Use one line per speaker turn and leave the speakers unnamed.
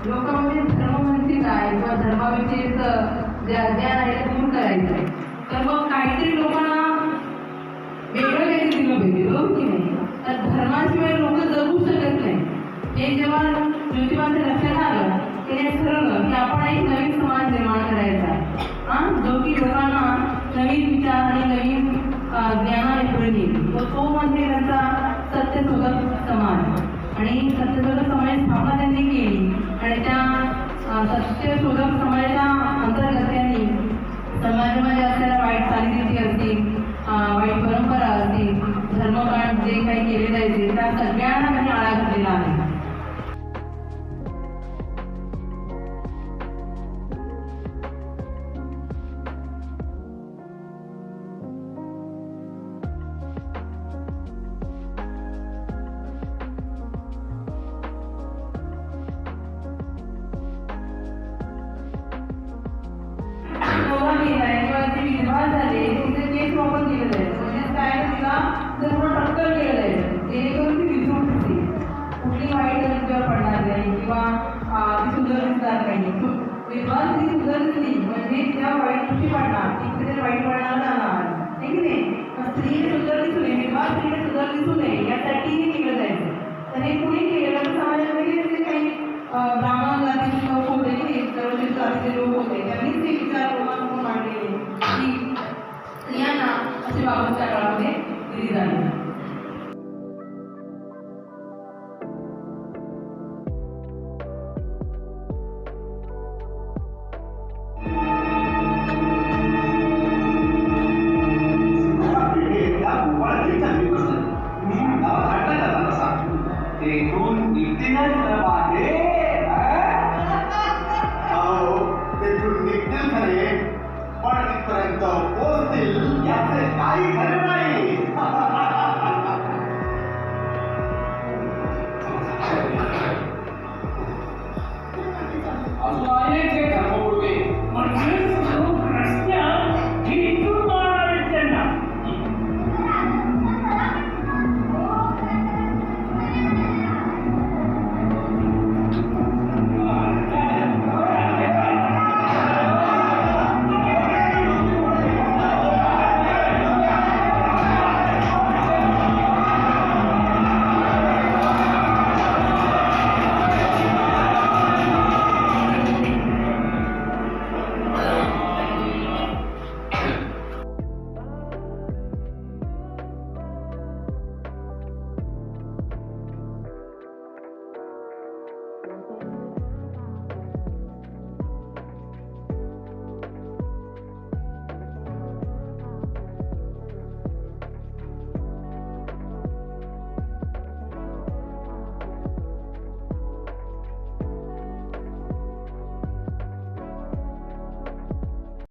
लोकांमध्ये धर्म म्हणजे काय किंवा धर्माविषयीचं ज्ञान आहे ते दूर करायचं. तर मग काहीतरी लोकांना वेगळं काहीतरी दिलं पाहिजे, बरोबर की नाही? तर धर्माशिवाय लोक जगू शकत नाही. हे जेव्हा ज्योतिबांच्या लक्षात आलं त्याने ठरवलं की आपण एक नवीन समाज निर्माण करायचा आहे, जो की लोकांना नवीन विचार आणि नवीन ज्ञानाने पुढे नेईल. तो म्हणजे त्यांचा सत्यशोधक समाज. आणि सत्यशोधक समाजाची स्थापना त्यांनी केली आणि त्या सत्यशोधक समाजाच्या अंतर्गत त्यांनी समाजामध्ये असलेल्या वाईट चालीरीती असतील, वाईट परंपरा असतील, धर्मकांड जे काही केले जायचे त्या सगळ्यांना त्यांनी आळा घातलेला आहे. विद्वान झाले तिथे केस वापर केलं जायचं, म्हणजे काय तिला पूर्ण टक्कल केलं जायचं जेणेकरून ती विसरून होती, कुठली वाईट तिच्यावर पडणार नाही किंवा ती सुंदर दिसणार नाही. विद्वान ती सुंदर दिसली म्हणजे त्या वाईट गोष्टी पडणार, तिथे वाईट पडणार जाणार नाही की नाही. स्त्रीने सुंदर दिसू नये, विद्वान स्त्रीने सुंदर दिसू नये यासाठी हे केलं जायचं. तर हे कुणी केलं तर समाजामध्ये जे काही ब्राह्मण जातीचे लोक होते की सर्वोच्च जातीचे लोक होते त्यांनीच ते विचार लोकांसमोर मांडलेले की स्त्रियांना असे वागणूक त्या काळामध्ये दिली जाते.